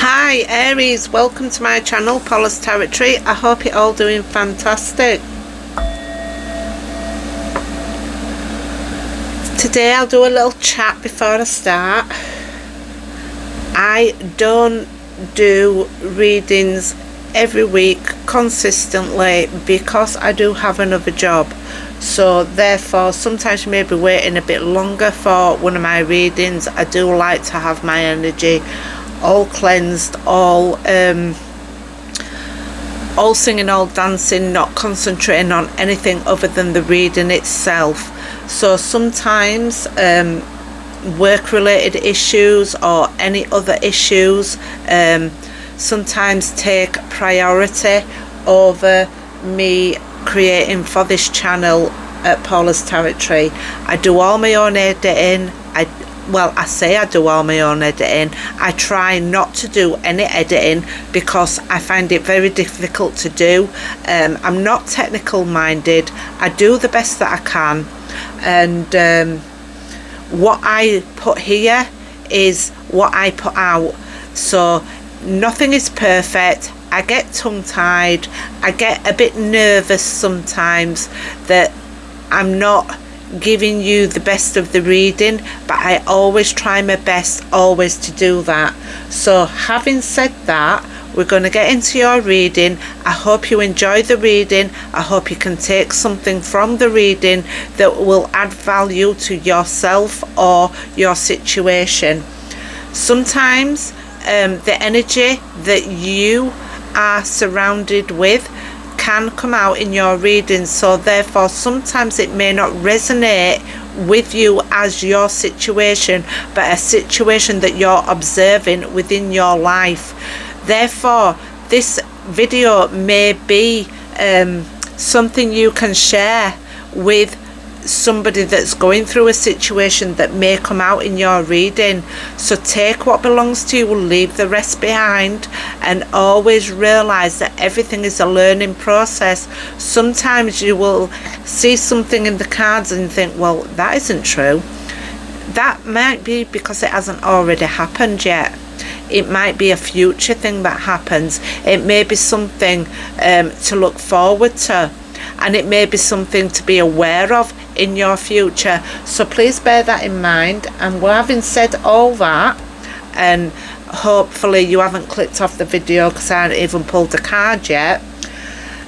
Hi Aries, welcome to my channel, Paula's Territory. I hope you're all doing fantastic. Today I'll do a little chat before I start. I don't do readings every week consistently because I do have another job. So therefore sometimes you may be waiting a bit longer for one of my readings. I do like to have my energy all cleansed, all singing, all dancing, not concentrating on anything other than the reading itself. So sometimes work related issues or any other issues sometimes take priority over me creating for this channel at Paula's Territory. I do all my own editing. I say I do all my own editing. I try not to do any editing because I find it very difficult to do. I'm not technical minded. I do the best that I can, and what I put here is what I put out. So nothing is perfect. I get tongue-tied. I get a bit nervous sometimes that I'm not giving you the best of the reading, but I always try my best always to do that. So having said that, we're going to get into your reading. I hope you enjoy the reading. I hope you can take something from the reading that will add value to yourself or your situation. Sometimes the energy that you are surrounded with can come out in your reading, so therefore sometimes it may not resonate with you as your situation, but a situation that you're observing within your life. Therefore this video may be something you can share with somebody that's going through a situation that may come out in your reading. So take what belongs to you, leave the rest behind, and always realize that everything is a learning process. Sometimes you will see something in the cards and think, well, that isn't true. That might be because it hasn't already happened yet. It might be a future thing that happens. It may be something to look forward to, and it may be something to be aware of in your future. So please bear that in mind. And having said all that, and hopefully you haven't clicked off the video because I haven't even pulled a card yet,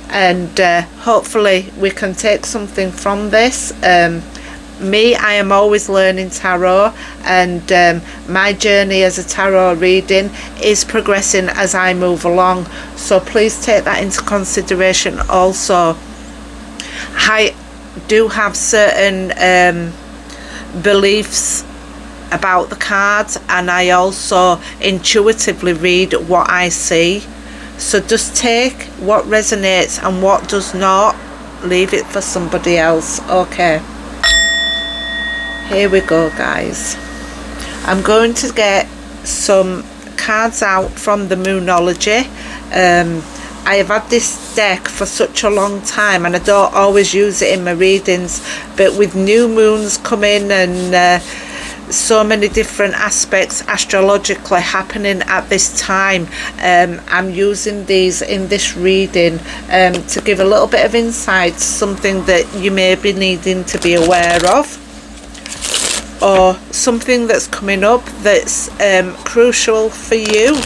and hopefully we can take something from this. I am always learning tarot, and my journey as a tarot reading is progressing as I move along. So please take that into consideration also. I do have certain beliefs about the cards, and I also intuitively read what I see. So just take what resonates, and what does not, leave it for somebody else. Okay, here we go, guys. I'm going to get some cards out from the Moonology. I have had this deck for such a long time, and I don't always use it in my readings, but with new moons coming and so many different aspects astrologically happening at this time, I'm using these in this reading to give a little bit of insight to something that you may be needing to be aware of, or something that's coming up that's crucial for you.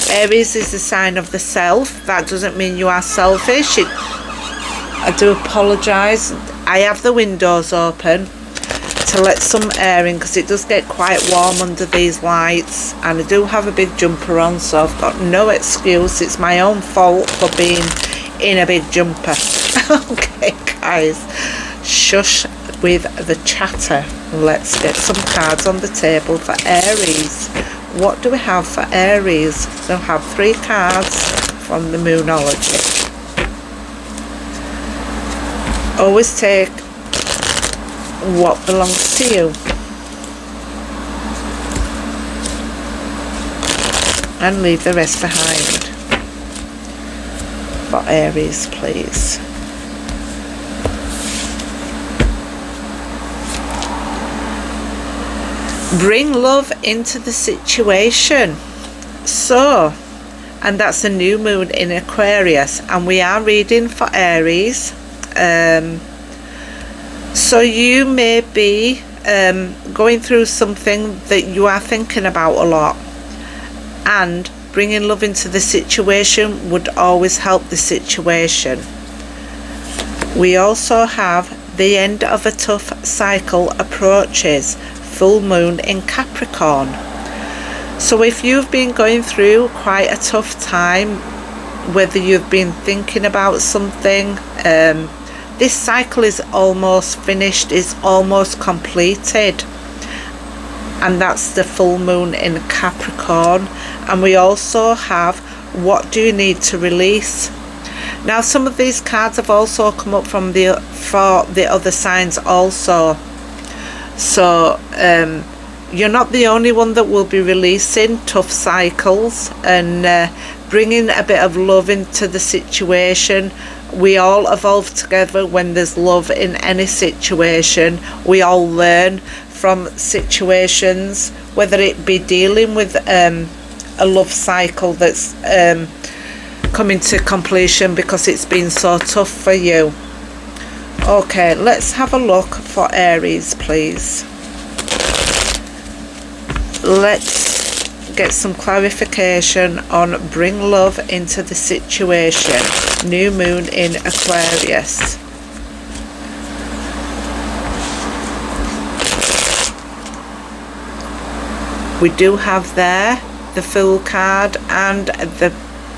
Aries is the sign of the self. That doesn't mean you are selfish. I do apologise. I have the windows open to let some air in because it does get quite warm under these lights, and I do have a big jumper on, so I've got no excuse. It's my own fault for being in a big jumper. Okay, guys, shush with the chatter. Let's get some cards on the table for Aries. What do we have for Aries? We'll have 3 cards from the Moonology. Always take what belongs to you, and leave the rest behind. For Aries, please. Bring love into the situation. So, and that's a new moon in Aquarius, and we are reading for Aries. So you may be going through something that you are thinking about a lot, and bringing love into the situation would always help the situation. We also have the end of a tough cycle approaches, full moon in Capricorn. So if you've been going through quite a tough time, whether you've been thinking about something, this cycle is almost finished, is almost completed. And that's the full moon in Capricorn. And we also have what do you need to release. Now some of these cards have also come up for the other signs also. So you're not the only one that will be releasing tough cycles and bringing a bit of love into the situation. We all evolve together when there's love in any situation. We all learn from situations, whether it be dealing with a love cycle that's coming to completion because it's been so tough for you. Okay, let's have a look for Aries, please. Let's get some clarification on bring love into the situation. New moon in Aquarius. We do have there the Fool card and the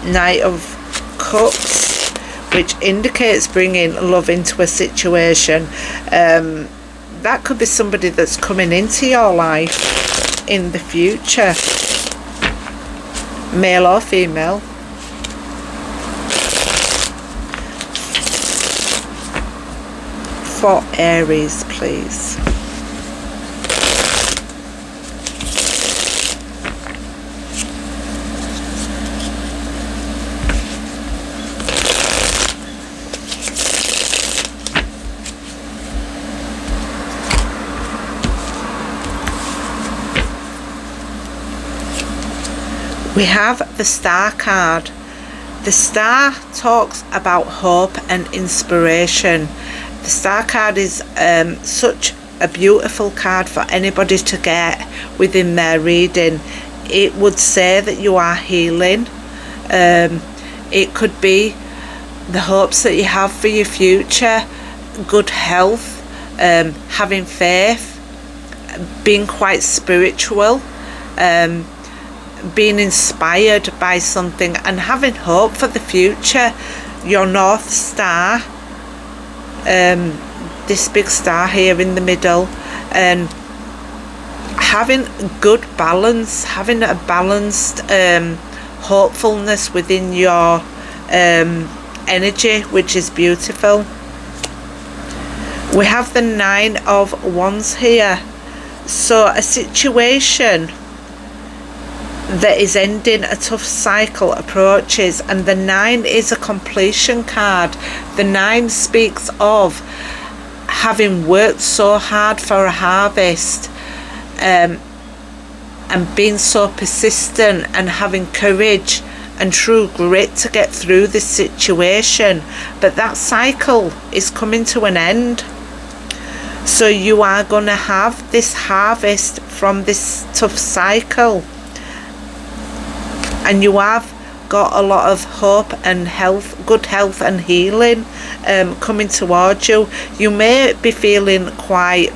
Knight of Cups, which indicates bringing love into a situation. That could be somebody that's coming into your life in the future, male or female. For Aries, please. We have the Star card. The Star talks about hope and inspiration. The Star card is such a beautiful card for anybody to get within their reading. It would say that you are healing. It could be the hopes that you have for your future, good health, having faith, being quite spiritual, being inspired by something and having hope for the future. Your North Star, this big star here in the middle, and having good balance, having a balanced hopefulness within your energy, which is beautiful. We have the Nine of Wands here. So a situation that is ending, a tough cycle approaches, and the 9 is a completion card. The 9 speaks of having worked so hard for a harvest, and being so persistent and having courage and true grit to get through this situation. But that cycle is coming to an end. So you are going to have this harvest from this tough cycle. And you have got a lot of hope and health, good health and healing coming towards you. You may be feeling quite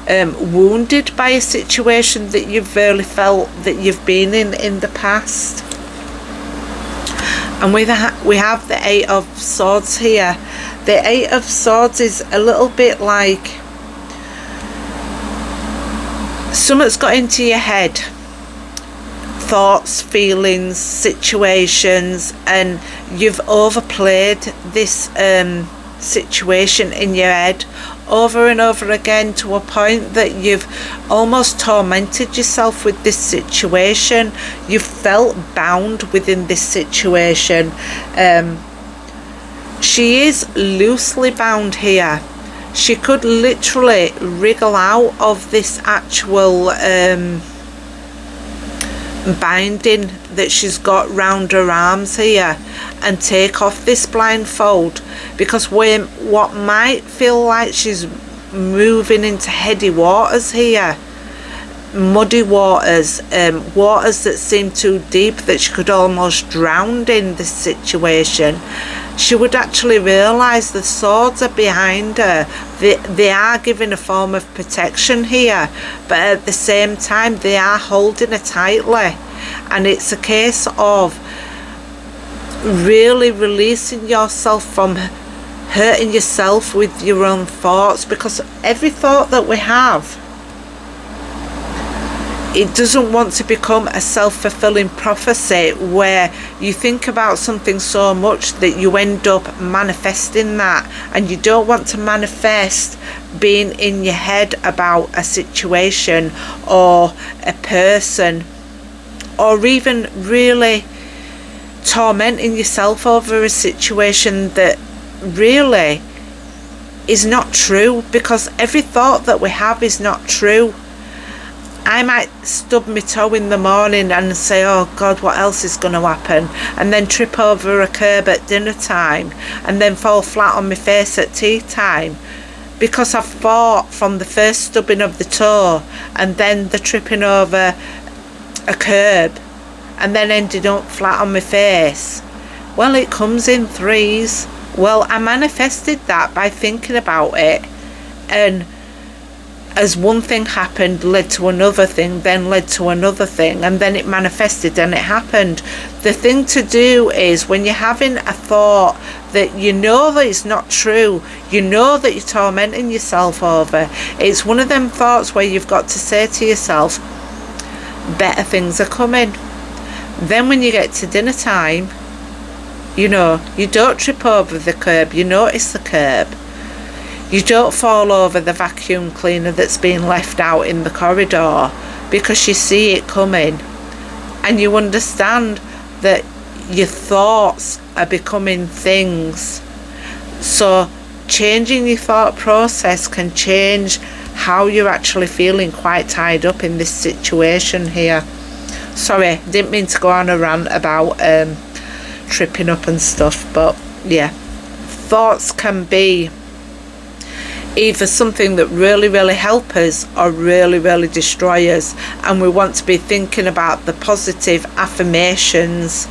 wounded by a situation that you've really felt that you've been in the past. And we have the Eight of Swords here. The Eight of Swords is a little bit like something's got into your head. Thoughts, feelings, situations, and you've overplayed this situation in your head over and over again to a point that you've almost tormented yourself with this situation. You felt bound within this situation. She is loosely bound here. She could literally wriggle out of this actual binding that she's got round her arms here and take off this blindfold, because what might feel like she's moving into heady waters here, muddy waters, waters that seem too deep that she could almost drown in this situation, she would actually realise the swords are behind her. They are giving a form of protection here, but at the same time they are holding her tightly, and it's a case of really releasing yourself from hurting yourself with your own thoughts, because every thought that we have, it doesn't want to become a self-fulfilling prophecy where you think about something so much that you end up manifesting that, and you don't want to manifest being in your head about a situation or a person, or even really tormenting yourself over a situation that really is not true, because every thought that we have is not true. I might stub my toe in the morning and say, oh God, what else is going to happen? And then trip over a curb at dinner time, and then fall flat on my face at tea time, because I've thought from the first stubbing of the toe and then the tripping over a curb and then ended up flat on my face. Well, it comes in threes. Well, I manifested that by thinking about it, and as one thing happened led to another thing, then led to another thing, and then it manifested and it happened. The thing to do is, when you're having a thought that you know that it's not true, you know that you're tormenting yourself over, it's one of them thoughts where you've got to say to yourself, better things are coming. Then when you get to dinner time, you know, you don't trip over the curb, you notice the curb. You don't fall over the vacuum cleaner that's been left out in the corridor, because you see it coming, and you understand that your thoughts are becoming things. So changing your thought process can change how you're actually feeling quite tied up in this situation here. Sorry, didn't mean to go on a rant about tripping up and stuff, but yeah, thoughts can be either something that really help us or really destroy us, and we want to be thinking about the positive affirmations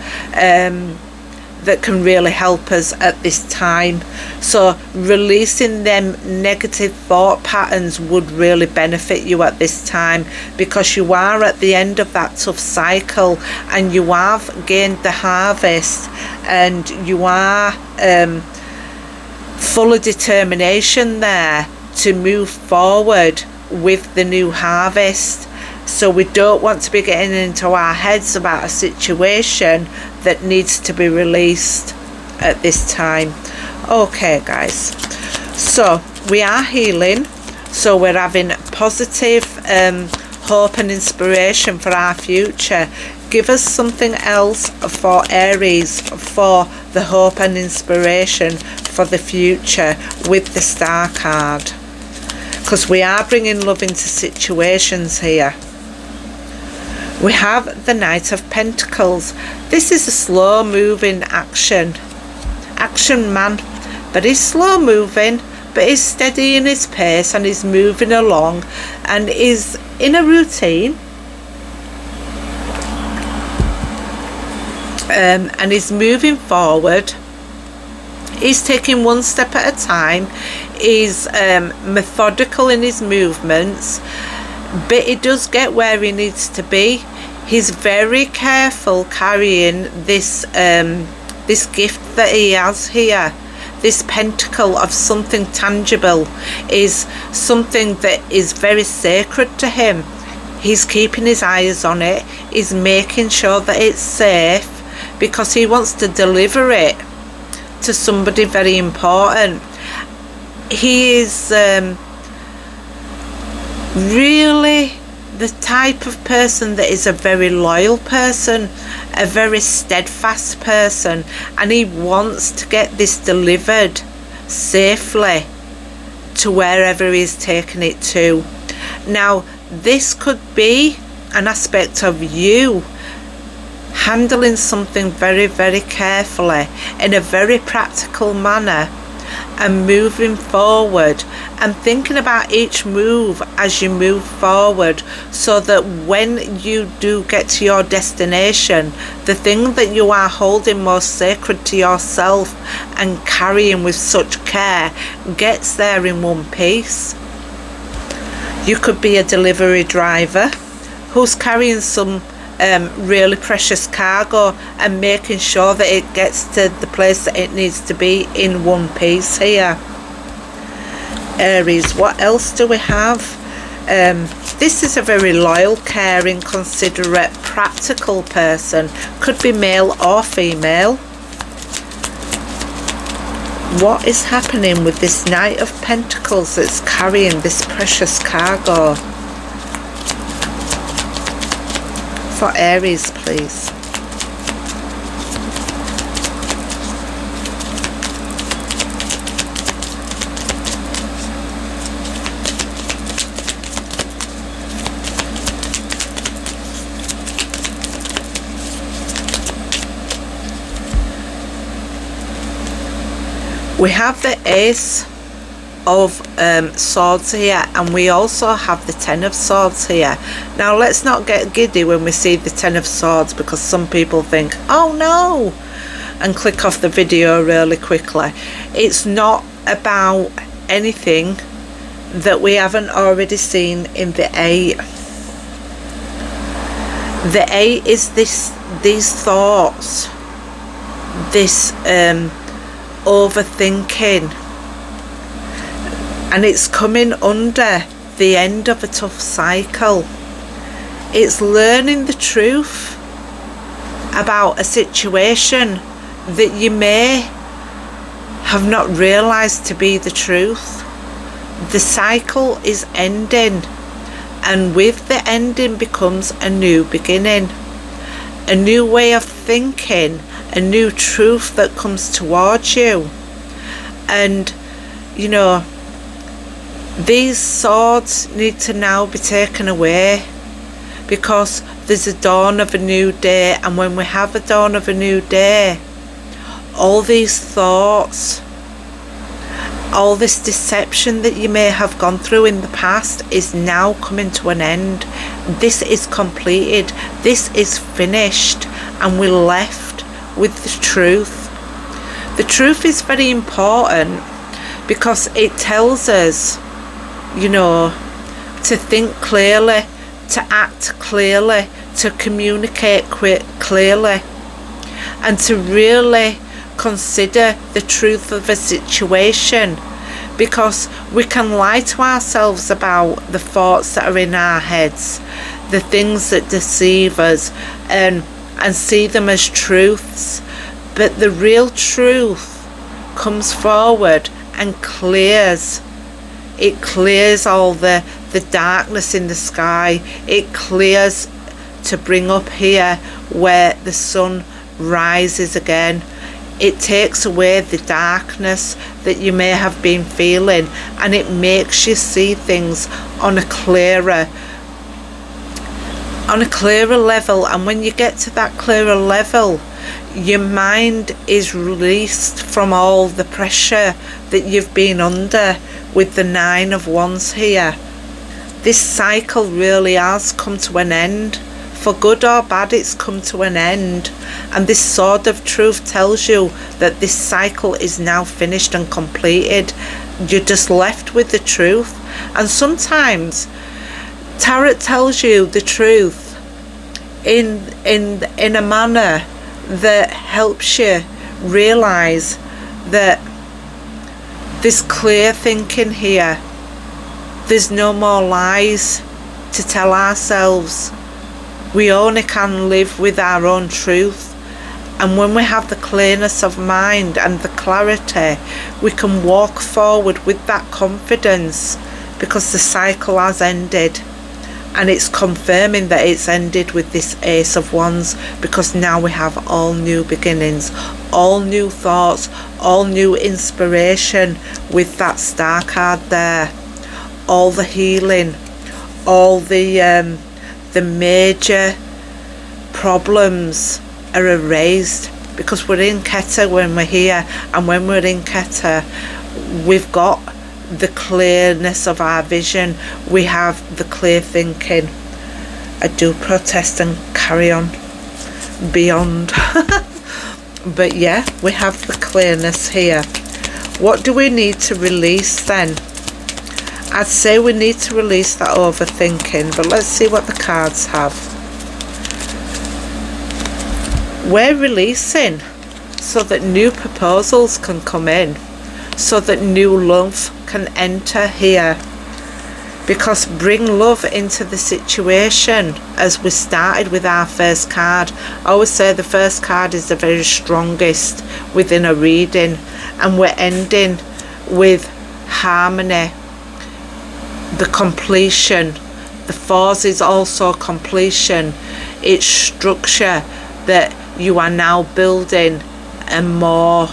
that can really help us at this time. So releasing them negative thought patterns would really benefit you at this time, because you are at the end of that tough cycle and you have gained the harvest, and you are full of determination there to move forward with the new harvest. So we don't want to be getting into our heads about a situation that needs to be released at this time. Okay guys, so we are healing, so we're having positive hope and inspiration for our future. Give us something else for Aries for the hope and inspiration for the future with the Star card, because we are bringing love into situations here. We have the Knight of Pentacles. This is a slow moving action man, but he's slow moving, but he's steady in his pace, and he's moving along and is in a routine, and he's moving forward. He's taking one step at a time. He's methodical in his movements, but he does get where he needs to be. He's very careful carrying this this gift that he has here. This pentacle of something tangible is something that is very sacred to him. He's keeping his eyes on it. He's making sure that it's safe, because he wants to deliver it to somebody very important. He is really the type of person that is a very loyal person, a very steadfast person, and he wants to get this delivered safely to wherever he's taking it to. Now, this could be an aspect of you handling something very, very carefully in a very practical manner, and moving forward and thinking about each move as you move forward, so that when you do get to your destination, the thing that you are holding most sacred to yourself and carrying with such care gets there in one piece. You could be a delivery driver who's carrying some really precious cargo and making sure that it gets to the place that it needs to be in one piece here. Aries, what else do we have? This is a very loyal, caring, considerate, practical person. Could be male or female. What is happening with this Knight of Pentacles that's carrying this precious cargo? For Aries, please. We have the Ace of Swords here, and we also have the Ten of Swords here. Now let's not get giddy when we see the Ten of Swords, because some people think, oh no, and click off the video really quickly. It's not about anything that we haven't already seen in the Eight. The Eight is these thoughts, this overthinking, and it's coming under the end of a tough cycle. It's learning the truth about a situation that you may have not realized to be the truth. The cycle is ending, and with the ending becomes a new beginning, a new way of thinking, a new truth that comes towards you. And you know, these swords need to now be taken away, because there's a dawn of a new day, and when we have a dawn of a new day, all these thoughts, all this deception that you may have gone through in the past is now coming to an end. This is completed, this is finished, and we're left with the truth. The truth is very important, because it tells us, you know, to think clearly, to act clearly, to communicate clearly, and to really consider the truth of a situation, because we can lie to ourselves about the thoughts that are in our heads, the things that deceive us, and see them as truths, but the real truth comes forward and clears. It clears all the darkness in the sky. It clears to bring up here where the sun rises again. It takes away the darkness that you may have been feeling, and it makes you see things on a clearer level. And when you get to that clearer level, your mind is released from all the pressure that you've been under with the Nine of Wands here. This cycle really has come to an end. For good or bad, it's come to an end. And this Sword of Truth tells you that this cycle is now finished and completed. You're just left with the truth. And sometimes Tarot tells you the truth in a manner that helps you realize that there's clear thinking here. There's no more lies to tell ourselves. We only can live with our own truth. And when we have the clearness of mind and the clarity, we can walk forward with that confidence, because the cycle has ended. And it's confirming that it's ended with this Ace of Wands, because now we have all new beginnings, all new thoughts, all new inspiration with that Star card there. All the healing, all the major problems are erased, because we're in Keter when we're here, and when we're in Keter we've got the clearness of our vision, we have the clear thinking. I do protest and carry on beyond. But yeah, we have the clearness here. What do we need to release then? I'd say we need to release that overthinking, but let's see what the cards have. We're releasing so that new proposals can come in, so that new love can enter here. Because bring love into the situation, as we started with our first card. I always say the first card is the very strongest within a reading, and we're ending with harmony, the completion. The fours is also completion. It's structure, that you are now building a more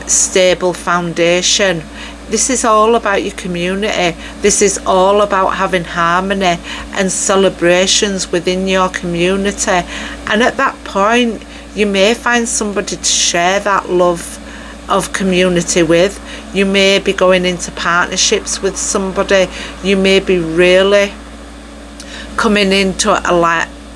stable foundation. This is all about your community. This is all about having harmony and celebrations within your community. And at that point, you may find somebody to share that love of community with. You may be going into partnerships with somebody. You may be really coming into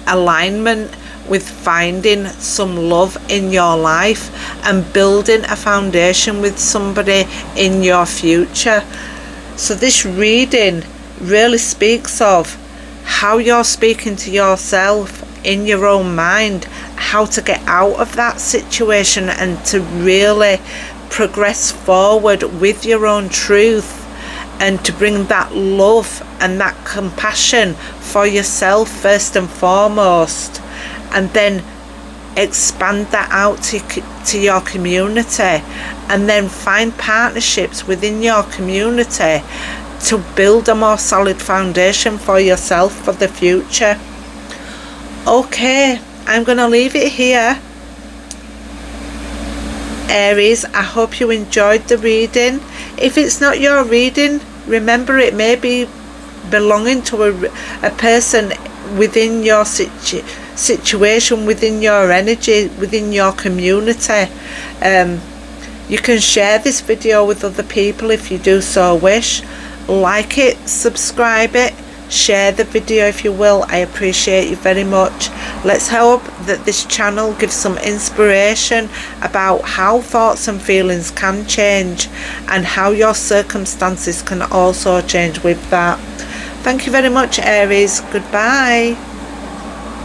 alignment with finding some love in your life and building a foundation with somebody in your future. So this reading really speaks of how you're speaking to yourself in your own mind, how to get out of that situation and to really progress forward with your own truth, and to bring that love and that compassion for yourself first and foremost, and then expand that out to your community, and then find partnerships within your community to build a more solid foundation for yourself for the future. Okay, I'm going to leave it here, Aries. I hope you enjoyed the reading. If it's not your reading, remember it may be belonging to a person within your situation, within your energy, within your community. You can share this video with other people if you do so wish. Like it, subscribe it, share the video if you will. I appreciate you very much. Let's hope that this channel gives some inspiration about how thoughts and feelings can change, and how your circumstances can also change with that. Thank you very much, Aries. Goodbye.